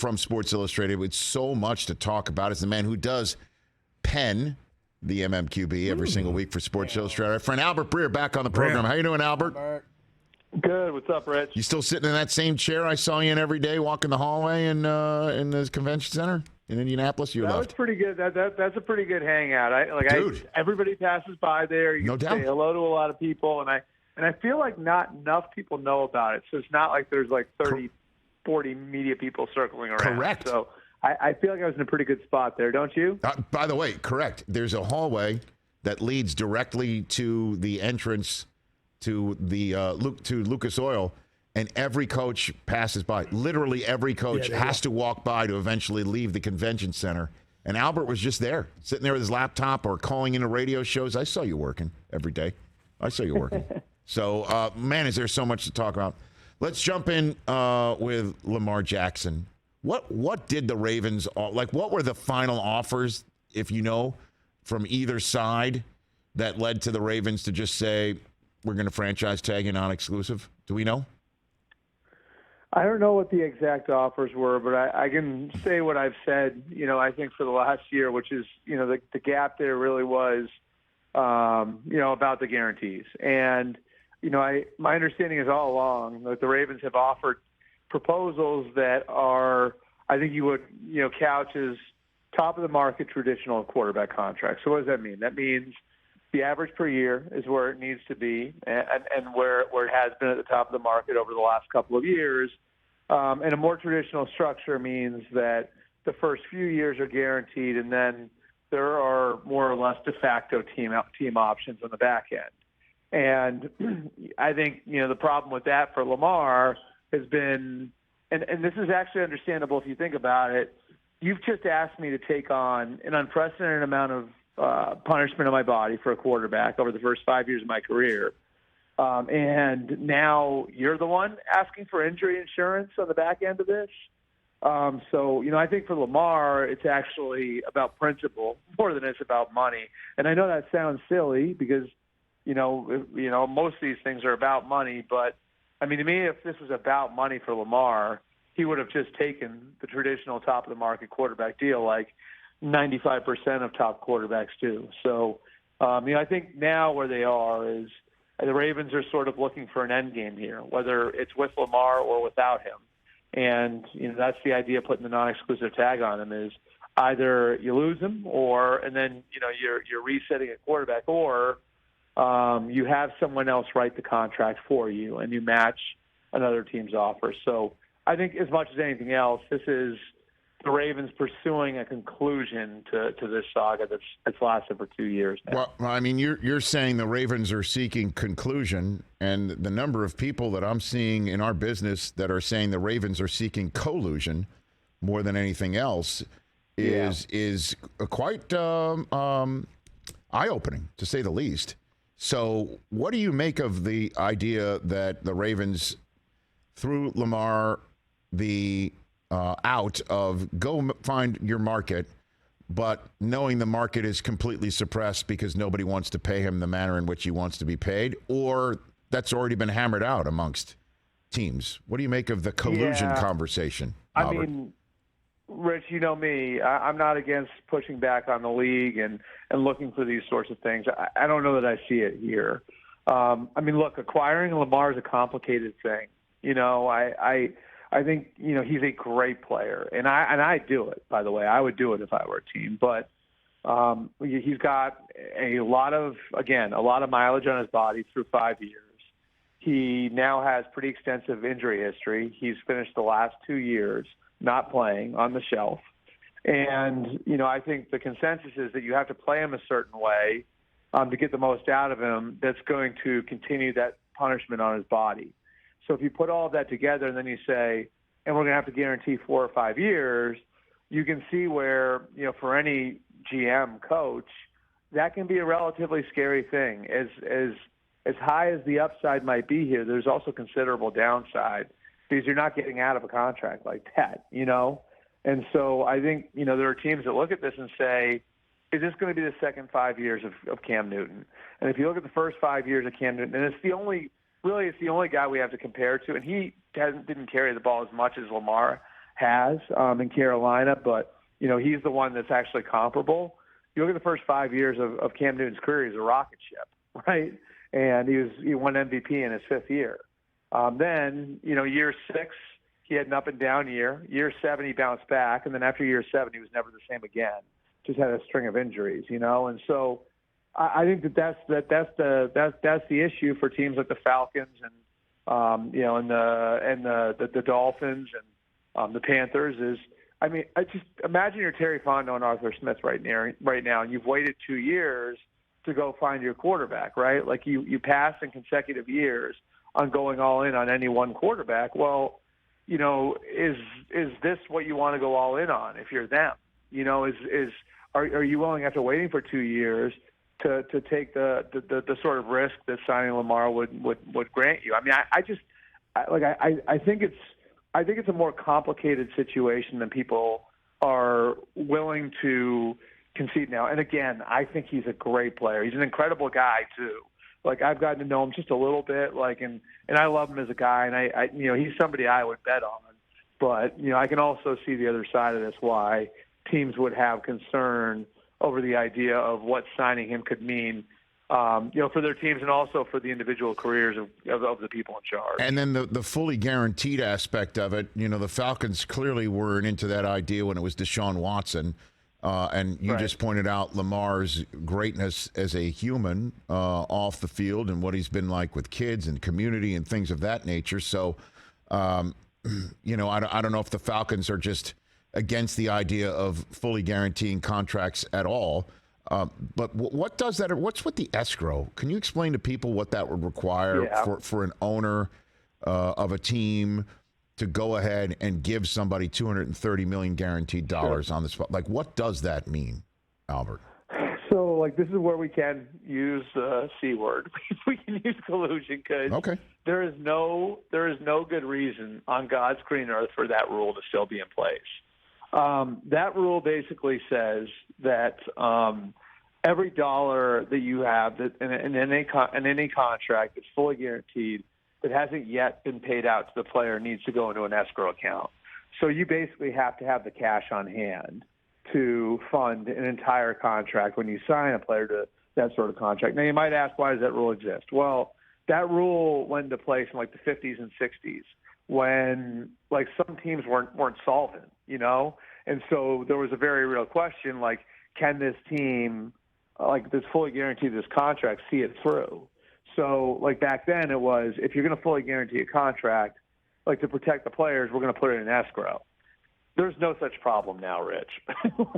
from Sports Illustrated with so much to talk about. Is the man who does pen the MMQB every single week for Sports Illustrated. Our friend Albert Breer back on the program. How you doing, Albert? Good. What's up, Rich? You still sitting in that same chair I saw you in every day, walking the hallway in the convention center in Indianapolis? You that left. was pretty good. That's a pretty good hangout. Everybody passes by there. You can say hello to a lot of people, and I feel like not enough people know about it. So it's not like there's like 30, 40 media people circling around. Correct. So I feel like I was in a pretty good spot there, don't you? By the way, correct. There's a hallway that leads directly to the entrance to the to Lucas Oil, and every coach passes by. Literally every coach has to walk by to eventually leave the convention center. And Albert was just there, sitting there with his laptop or calling into radio shows. I saw you working every day. I saw you working. So, man, is there so much to talk about. Let's jump in with Lamar Jackson. What did the Ravens like? What were the final offers, if you know, from either side that led to the Ravens to just say we're going to franchise tag you non-exclusive? Do we know? I don't know what the exact offers were, but I can say what I've said. I think for the last year, which is the gap there really was about the guarantees. And my understanding is all along that the Ravens have offered proposals that are, I think you would, couch as top of the market traditional quarterback contracts. So what does that mean? That means the average per year is where it needs to be and where it has been at the top of the market over the last couple of years. And a more traditional structure means that the first few years are guaranteed, and then there are more or less de facto team options on the back end. And I think, the problem with that for Lamar has been, and this is actually understandable if you think about it, you've just asked me to take on an unprecedented amount of punishment on my body for a quarterback over the first 5 years of my career. And now you're the one asking for injury insurance on the back end of this. So, I think for Lamar, it's actually about principle more than it's about money. And I know that sounds silly because, most of these things are about money. But, to me, if this was about money for Lamar, he would have just taken the traditional top-of-the-market quarterback deal like 95% of top quarterbacks do. So, I think now where they are is the Ravens are sort of looking for an end game here, whether it's with Lamar or without him. And, that's the idea of putting the non-exclusive tag on him is either you lose him and then, you're resetting a quarterback, or you have someone else write the contract for you and you match another team's offer. So I think as much as anything else, this is the Ravens pursuing a conclusion to this saga that's lasted for 2 years now. Well, you're saying the Ravens are seeking conclusion, and the number of people that I'm seeing in our business that are saying the Ravens are seeking collusion more than anything else is quite eye-opening, to say the least. So what do you make of the idea that the Ravens, through Lamar, the out of go find your market, but knowing the market is completely suppressed because nobody wants to pay him the manner in which he wants to be paid, or that's already been hammered out amongst teams? What do you make of the collusion conversation, Albert? Rich, you know me. I'm not against pushing back on the league and looking for these sorts of things. I don't know that I see it here. Look, acquiring Lamar is a complicated thing. I think, he's a great player, and I do it, by the way. I would do it if I were a team. But he's got a lot of mileage on his body through 5 years. He now has pretty extensive injury history. He's finished the last 2 years not playing, on the shelf. And, I think the consensus is that you have to play him a certain way to get the most out of him that's going to continue that punishment on his body. So if you put all of that together and then you say, and we're going to have to guarantee 4 or 5 years, you can see where, for any GM coach, that can be a relatively scary thing. As high as the upside might be here, there's also considerable downside because you're not getting out of a contract like that, And so I think, there are teams that look at this and say, is this going to be the second 5 years of Cam Newton? And if you look at the first 5 years of Cam Newton, and it's the only guy we have to compare to, and he didn't carry the ball as much as Lamar has in Carolina, but, he's the one that's actually comparable. You look at the first 5 years of Cam Newton's career, he's a rocket ship, right? And he won MVP in his 5th year. Then, year 6, he had an up and down year. Year 7, he bounced back, and then after year 7, he was never the same again. Just had a string of injuries, And so I think that's the issue for teams like the Falcons and the Dolphins and the Panthers is. I mean, I just imagine you're Terry Fontenot and Arthur Smith right now, and you've waited 2 years to go find your quarterback, right? Like you pass in consecutive years on going all in on any one quarterback. Well, is this what you want to go all in on if you're them? Are you willing after waiting for 2 years to take the sort of risk that signing Lamar would grant you? I mean, I think it's a more complicated situation than people are willing to concede now. And again, I think he's a great player. He's an incredible guy too. Like I've gotten to know him just a little bit, and I love him as a guy, and I he's somebody I would bet on. But I can also see the other side of this, why teams would have concern over the idea of what signing him could mean, for their teams and also for the individual careers of the people in charge. And then the fully guaranteed aspect of it, the Falcons clearly weren't into that idea when it was Deshaun Watson. And you just pointed out Lamar's greatness as a human off the field and what he's been like with kids and community and things of that nature. So, I don't know if the Falcons are just against the idea of fully guaranteeing contracts at all. But what does that? What's with the escrow? Can you explain to people what that would require for an owner of a team to go ahead and give somebody $230 million guaranteed dollars on the spot? Like, what does that mean, Albert? So, this is where we can use the C word. We can use collusion because there is no good reason on God's green earth for that rule to still be in place. That rule basically says that every dollar that you have in any contract that's fully guaranteed that hasn't yet been paid out to the player needs to go into an escrow account. So you basically have to have the cash on hand to fund an entire contract when you sign a player to that sort of contract. Now, you might ask, why does that rule exist? Well, that rule went into place in the 50s and 60s when some teams weren't solvent, And so there was a very real question, can this team, that's fully guaranteed this contract, see it through? So, back then it was, if you're going to fully guarantee a contract, to protect the players, we're going to put it in escrow. There's no such problem now, Rich.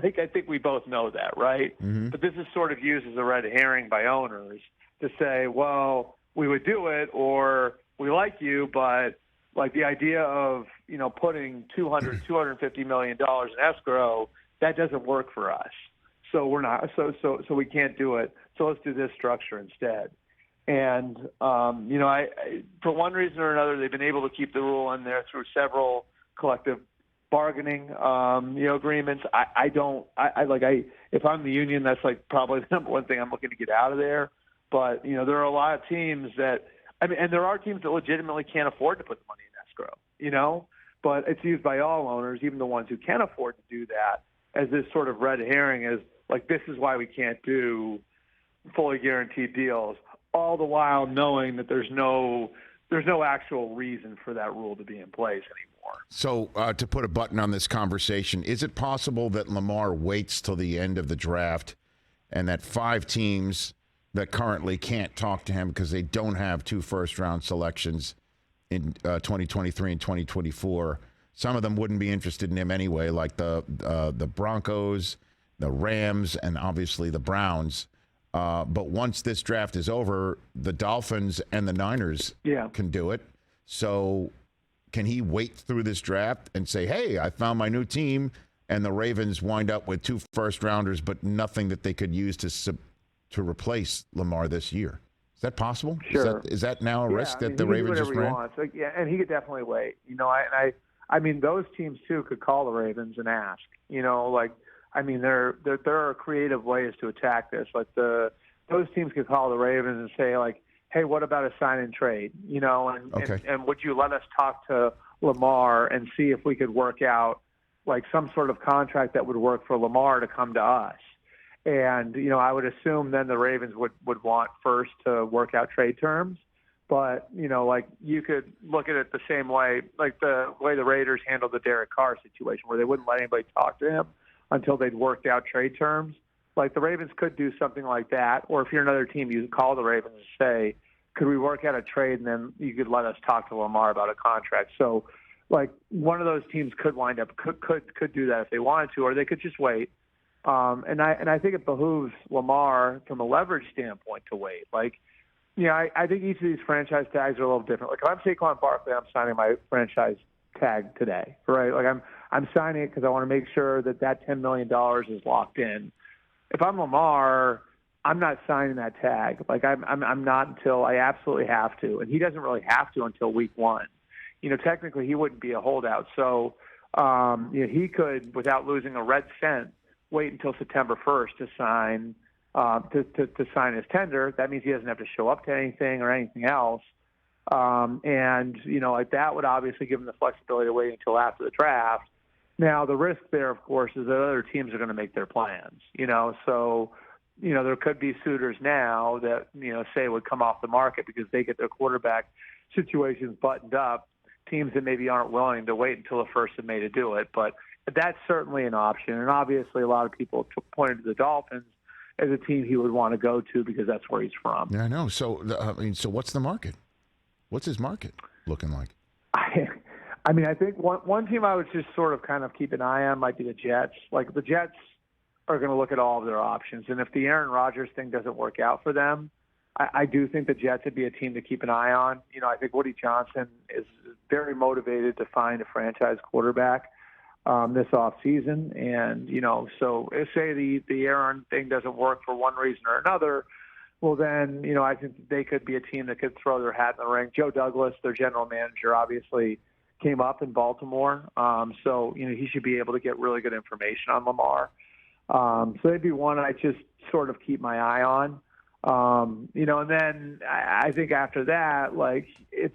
I think we both know that, right? Mm-hmm. But this is sort of used as a red herring by owners to say, well, we would do it, or we like you, but the idea of, putting $250 million in escrow, that doesn't work for us. So we're not, so we can't do it. So let's do this structure instead. And, I for one reason or another, they've been able to keep the rule in there through several collective bargaining, agreements. If I'm the union, that's probably the number one thing I'm looking to get out of there. But, there are a lot of teams that, and there are teams that legitimately can't afford to put the money in escrow, but it's used by all owners, even the ones who can afford to do that, as this sort of red herring is this is why we can't do fully guaranteed deals, all the while knowing that there's no actual reason for that rule to be in place anymore. So to put a button on this conversation, is it possible that Lamar waits till the end of the draft and that 5 teams that currently can't talk to him because they don't have 2 first-round selections in 2023 and 2024, some of them wouldn't be interested in him anyway, like the Broncos, the Rams, and obviously the Browns. But once this draft is over, the Dolphins and the Niners can do it. So can he wait through this draft and say, hey, I found my new team, and the Ravens wind up with 2 first-rounders but nothing that they could use to replace Lamar this year? Is that possible? Sure. Is that now a risk that the Ravens just ran? And he could definitely wait. Those teams, too, could call the Ravens and ask. There are creative ways to attack this. Those teams could call the Ravens and say, hey, what about a sign and trade? And would you let us talk to Lamar and see if we could work out like some sort of contract that would work for Lamar to come to us. And, I would assume then the Ravens would want first to work out trade terms. But, like you could look at it the same way, like the way the Raiders handled the Derek Carr situation where they wouldn't let anybody talk to him until they'd worked out trade terms. Like the Ravens could do something like that. Or if you're another team, you call the Ravens and say, could we work out a trade? And then you could let us talk to Lamar about a contract. So like one of those teams could wind up, could do that if they wanted to, or they could just wait. And I think it behooves Lamar from a leverage standpoint to wait. Like, I think each of these franchise tags are a little different. Like if I'm Saquon Barkley, I'm signing my franchise tag today, right? Like I'm signing it because I want to make sure that $10 million is locked in. If I'm Lamar, I'm not signing that tag. Like I'm not until I absolutely have to, and he doesn't really have to until week 1. Technically he wouldn't be a holdout, so he could, without losing a red cent, wait until September 1st to sign to sign his tender. That means he doesn't have to show up to anything or anything else. Like that would obviously give him the flexibility to wait until after the draft. Now, the risk there, of course, is that other teams are going to make their plans, So, there could be suitors now that, say would come off the market because they get their quarterback situations buttoned up, teams that maybe aren't willing to wait until the 1st of May to do it. But that's certainly an option. And obviously a lot of people pointed to the Dolphins as a team he would want to go to because that's where he's from. Yeah, I know. So, so what's the market? What's his market looking like? I think one team I would just sort of kind of keep an eye on might be the Jets. Like the Jets are going to look at all of their options. And if the Aaron Rodgers thing doesn't work out for them, I do think the Jets would be a team to keep an eye on. I think Woody Johnson is very motivated to find a franchise quarterback this offseason. And, so if, say, the Aaron thing doesn't work for one reason or another, well, then, I think they could be a team that could throw their hat in the ring. Joe Douglas, their general manager, obviously came up in Baltimore. So, he should be able to get really good information on Lamar. So they'd be one I just sort of keep my eye on. And then I think after that, like it's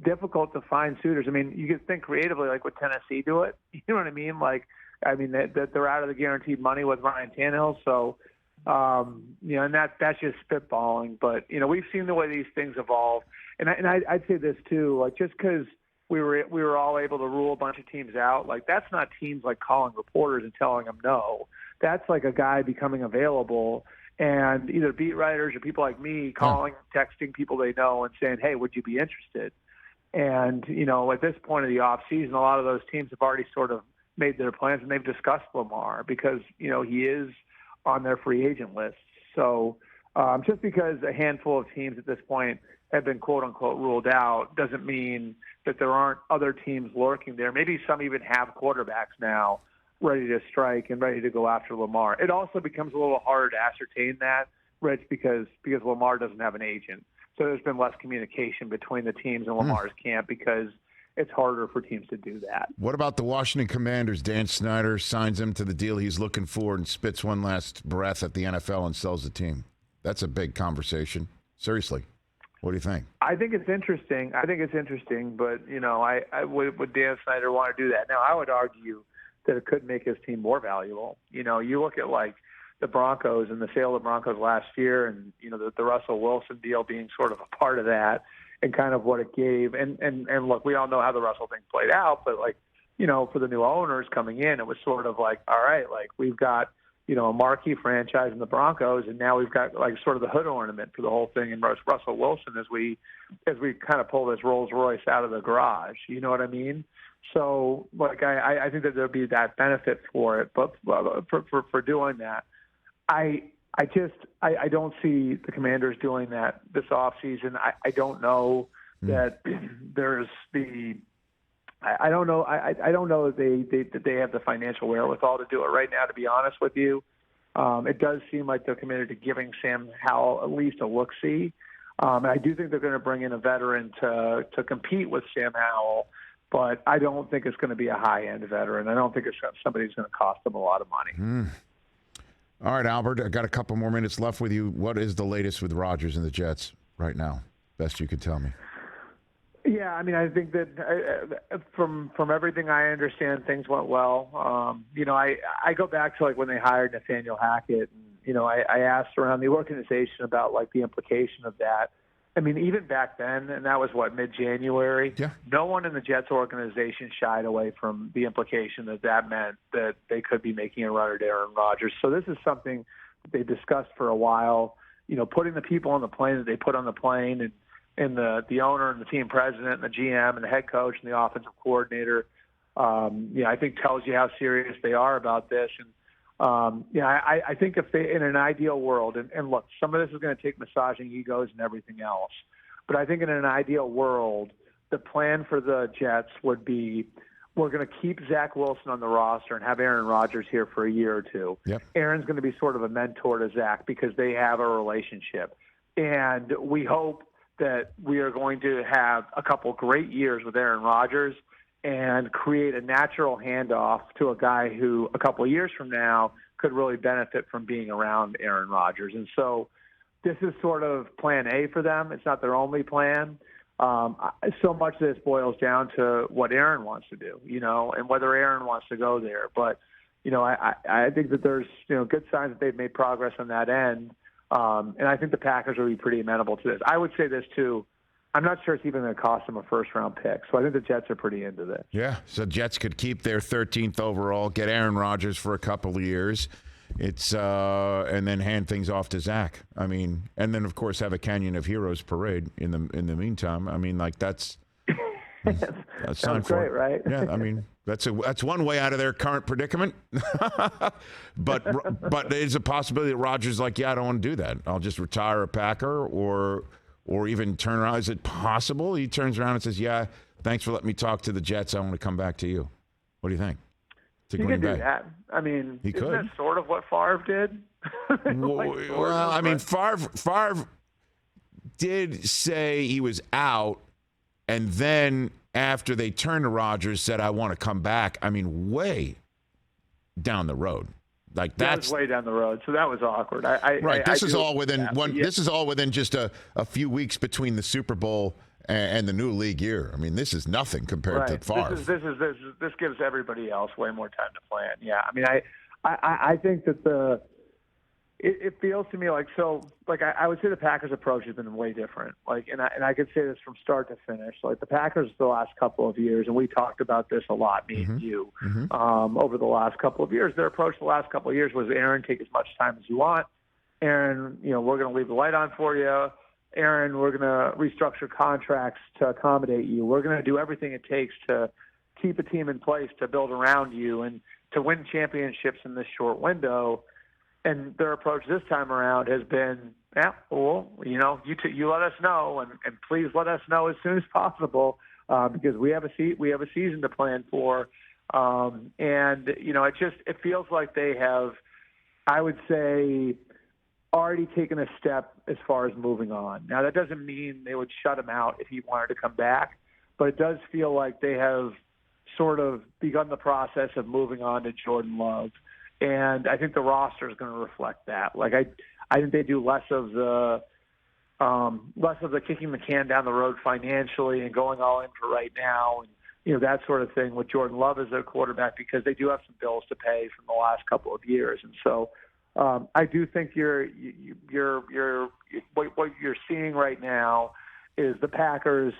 difficult to find suitors. I mean, you could think creatively, like would Tennessee do it? You know what I mean? Like, that they're out of the guaranteed money with Ryan Tannehill. So, and that's just spitballing. But, we've seen the way these things evolve. And I'd say this too, like just because we were all able to rule a bunch of teams out, like that's not teams like calling reporters and telling them no. That's like a guy becoming available and either beat writers or people like me calling, texting people they know and saying, hey, would you be interested? And, at this point of the offseason, a lot of those teams have already sort of made their plans and they've discussed Lamar because, he is on their free agent list. So just because a handful of teams at this point have been quote unquote ruled out doesn't mean that there aren't other teams lurking there. Maybe some even have quarterbacks now ready to strike and ready to go after Lamar. It also becomes a little harder to ascertain that, Rich, because Lamar doesn't have an agent. So there's been less communication between the teams and Lamar's camp because it's harder for teams to do that. What about the Washington Commanders? Dan Snyder signs him to the deal he's looking for and spits one last breath at the NFL and sells the team. That's a big conversation. Seriously. What do you think? I think it's interesting. But, would Dan Snyder want to do that? Now, I would argue that it could make his team more valuable. You look at like the Broncos and the sale of the Broncos last year and, the Russell Wilson deal being sort of a part of that and kind of what it gave. And look, we all know how the Russell thing played out, but like, for the new owners coming in, it was sort of like, all right, like we've got, a marquee franchise in the Broncos, and now we've got like sort of the hood ornament for the whole thing. And Russell Wilson as we kind of pull this Rolls Royce out of the garage, you know what I mean? So like, I think that there'll be that benefit for it, but for doing that, I don't see the Commanders doing that this offseason. I don't know that there's the. I don't know. I don't know that they have the financial wherewithal to do it right now. To be honest with you, it does seem like they're committed to giving Sam Howell at least a look-see. And I do think they're going to bring in a veteran to compete with Sam Howell, but I don't think it's going to be a high-end veteran. I don't think it's somebody who's going to cost them a lot of money. All right, Albert, I got a couple more minutes left with you. What is the latest with Rodgers and the Jets right now? Best you could tell me. Yeah, I mean, I think that from everything I understand, things went well. I go back to like when they hired Nathaniel Hackett, and I asked around the organization about like the implication of that. I mean, even back then, and that was what, mid-January. Yeah. No one in the Jets organization shied away from the implication that meant that they could be making a run at Aaron Rodgers. So this is something that they discussed for a while. Putting the people on the plane that they put on the plane, and the owner and the team president and the GM and the head coach and the offensive coordinator, I think tells you how serious they are about this. And I think if they, in an ideal world, and look, some of this is going to take massaging egos and everything else, but I think in an ideal world, the plan for the Jets would be, we're going to keep Zach Wilson on the roster and have Aaron Rodgers here for a year or two. Yep. Aaron's going to be sort of a mentor to Zach because they have a relationship. And we hope that we are going to have a couple great years with Aaron Rodgers and create a natural handoff to a guy who a couple of years from now could really benefit from being around Aaron Rodgers. And so this is sort of plan A for them. It's not their only plan. So much of this boils down to what Aaron wants to do, and whether Aaron wants to go there. But, I think that there's, good signs that they've made progress on that end. And I think the Packers will be pretty amenable to this. I would say this, too. I'm not sure it's even going to cost them a first-round pick. So I think the Jets are pretty into this. Yeah, so Jets could keep their 13th overall, get Aaron Rodgers for a couple of years. And then hand things off to Zach. I mean, and then, of course, have a Canyon of Heroes parade in the meantime. I mean, like, that's sounds great, right? Yeah, I mean, that's one way out of their current predicament. but there's a possibility that Rodgers is like, yeah, I don't want to do that. I'll just retire a Packer or even turn around. Is it possible he turns around and says, yeah, thanks for letting me talk to the Jets. I want to come back to you. What do you think? He could do that. I mean, isn't that sort of what Favre did? Favre did say he was out, and then after they turned to Rodgers, said, I want to come back. I mean, way down the road. Like that's way down the road. So that was awkward. This is all within just a few weeks between the Super Bowl and the new league year. I mean, this is nothing compared to Favre. This gives everybody else way more time to plan. Yeah, I mean, I think that it feels to me like I would say the Packers' approach has been way different. And I could say this from start to finish. Like the Packers the last couple of years, and we talked about this a lot, me and you, over the last couple of years. Their approach the last couple of years was, Aaron, take as much time as you want. Aaron, we're going to leave the light on for you. Aaron, we're going to restructure contracts to accommodate you. We're going to do everything it takes to keep a team in place, to build around you, and to win championships in this short window. And their approach this time around has been, you let us know, and please let us know as soon as possible because we have a season to plan for. It feels like they have, I would say, already taken a step as far as moving on. Now, that doesn't mean they would shut him out if he wanted to come back, but it does feel like they have sort of begun the process of moving on to Jordan Love. And I think the roster is going to reflect that. Like I think they do less of the kicking the can down the road financially and going all in for right now, and that sort of thing with Jordan Love as their quarterback, because they do have some bills to pay from the last couple of years. And so I do think what you're seeing right now is the Packers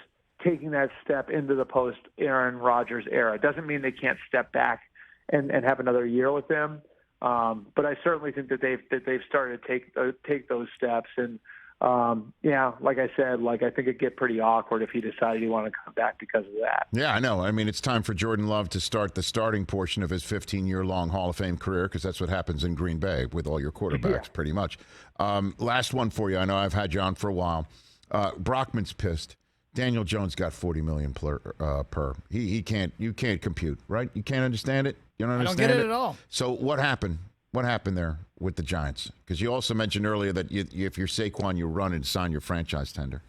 taking that step into the post Aaron Rodgers era. It doesn't mean they can't step back and have another year with him. But I certainly think that they've started to take those steps. And like I said, I think it'd get pretty awkward if he decided he wanted to come back because of that. Yeah, I know. I mean, it's time for Jordan Love to start the starting portion of his 15-year-long Hall of Fame career, because that's what happens in Green Bay with all your quarterbacks, pretty much. Last one for you. I know I've had you on for a while. Brockman's pissed. Daniel Jones got $40 million per. You can't compute, right? You can't understand it. You don't understand I don't get it at all. So what happened? What happened there with the Giants? Because you also mentioned earlier that if you're Saquon, you run and sign your franchise tender.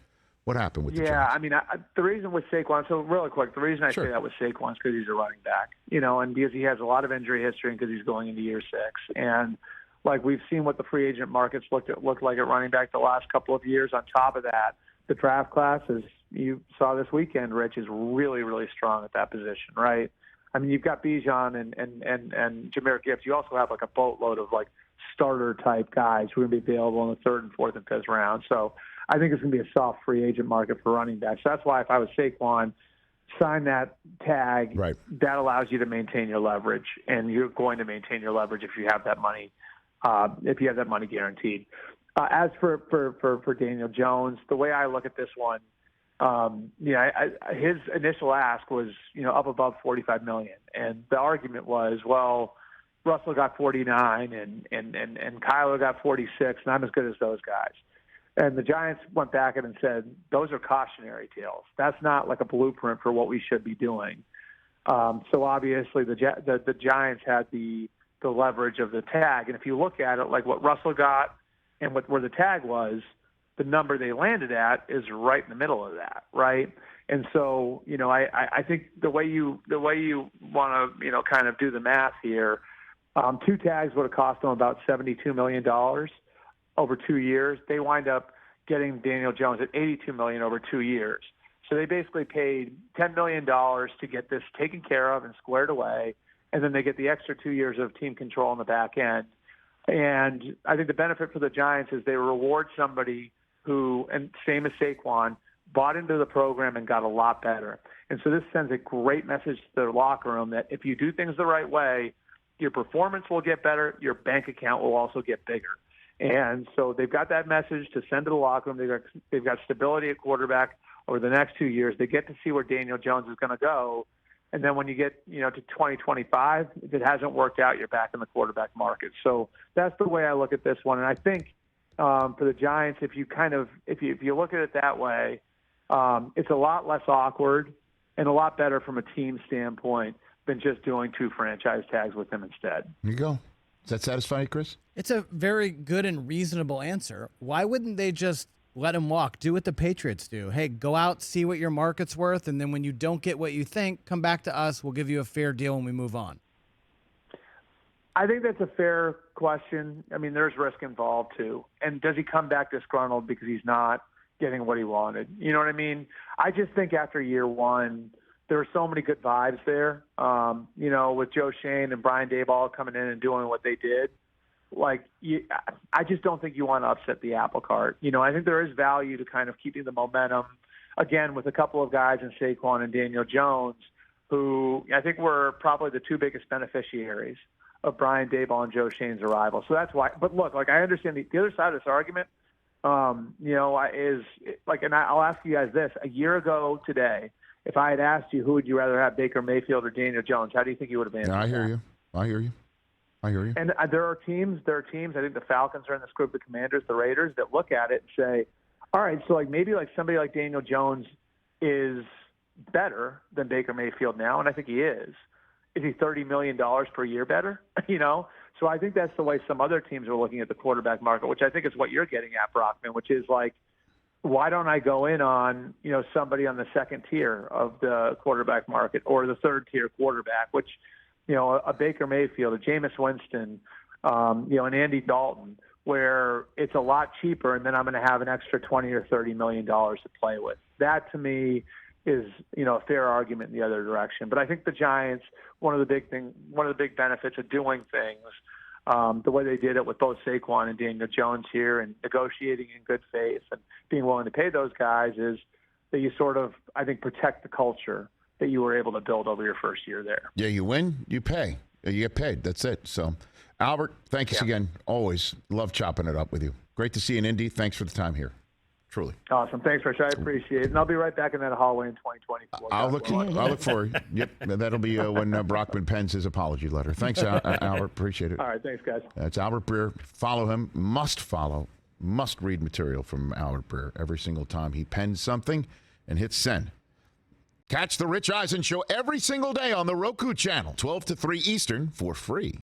What happened with the Giants? Yeah, I mean, the reason with Saquon, so really quick, the reason I say that with Saquon is because he's a running back, and because he has a lot of injury history and because he's going into year 6. And we've seen what the free agent markets looked like at running back the last couple of years. On top of that, the draft class is you saw this weekend, Rich, is really, really strong at that position, right? I mean, you've got Bijan and Jahmyr Gibbs. You also have like a boatload of like starter type guys who are going to be available in the third and fourth and fifth round. So I think it's going to be a soft free agent market for running backs. So that's why if I was Saquon, sign that tag. Right. That allows you to maintain your leverage, and you're going to maintain your leverage if you have that money. If you have that money guaranteed. As for Daniel Jones, the way I look at this one, his initial ask was, up above $45 million. And the argument was, well, Russell got 49 and Kyler got 46, and I'm as good as those guys. And the Giants went back and said, those are cautionary tales. That's not like a blueprint for what we should be doing. So obviously the Giants had the leverage of the tag. And if you look at it, like what Russell got and where the tag was, the number they landed at is right in the middle of that, right? And so, I think the way you want to, kind of do the math here, 2 tags would have cost them about $72 million over 2 years. They wind up getting Daniel Jones at $82 million over 2 years. So they basically paid $10 million to get this taken care of and squared away, and then they get the extra 2 years of team control on the back end. And I think the benefit for the Giants is they reward somebody who, and same as Saquon, bought into the program and got a lot better. And so this sends a great message to their locker room that if you do things the right way, your performance will get better, your bank account will also get bigger. And so they've got that message to send to the locker room. They've got stability at quarterback over the next 2 years. They get to see where Daniel Jones is going to go. And then when you get, to 2025, if it hasn't worked out, you're back in the quarterback market. So that's the way I look at this one. And I think for the Giants, if you look at it that way, it's a lot less awkward and a lot better from a team standpoint than just doing 2 franchise tags with him instead. There you go. Does that satisfy you, Chris? It's a very good and reasonable answer. Why wouldn't they just let him walk? Do what the Patriots do. Hey, go out, see what your market's worth, and then when you don't get what you think, come back to us. We'll give you a fair deal and we move on. I think that's a fair question. I mean, there's risk involved, too. And does he come back disgruntled because he's not getting what he wanted? You know what I mean? I just think after year one, there were so many good vibes there, with Joe Shane and Brian Daboll coming in and doing what they did. I just don't think you want to upset the apple cart. I think there is value to kind of keeping the momentum, again, with a couple of guys in Saquon and Daniel Jones, who I think were probably the 2 biggest beneficiaries of Brian Daboll and Joe Shane's arrival. So that's why. But look, I understand the other side of this argument, is and I'll ask you guys this. A year ago today, if I had asked you who would you rather have, Baker Mayfield or Daniel Jones, how do you think you would have answered? Yeah, I hear you. And there are teams, I think the Falcons are in this group, the Commanders, the Raiders, that look at it and say, all right, so maybe somebody like Daniel Jones is better than Baker Mayfield now, and I think he is. Is he $30 million per year better? So I think that's the way some other teams are looking at the quarterback market, which I think is what you're getting at, Brockman, which is why don't I go in on, somebody on the second tier of the quarterback market or the third tier quarterback, which, a Baker Mayfield, a Jameis Winston, an Andy Dalton, where it's a lot cheaper and then I'm going to have an extra $20 or $30 million to play with. That to me is, a fair argument in the other direction. But I think the Giants, one of the big benefits of doing things the way they did it with both Saquon and Daniel Jones here and negotiating in good faith and being willing to pay those guys is that you sort of, I think, protect the culture that you were able to build over your first year there. Yeah, you win, you pay. You get paid. That's it. So, Albert, thanks again. Always love chopping it up with you. Great to see you in Indy. Thanks for the time here. Truly. Awesome. Thanks, Rich. I appreciate it. And I'll be right back in that hallway in 2024. I'll look for it. Yep. That'll be when Brockman pens his apology letter. Thanks, Albert. Appreciate it. All right. Thanks, guys. That's Albert Breer. Follow him. Must read material from Albert Breer every single time he pens something and hits send. Catch the Rich Eisen Show every single day on the Roku channel, 12 to 3 Eastern, for free.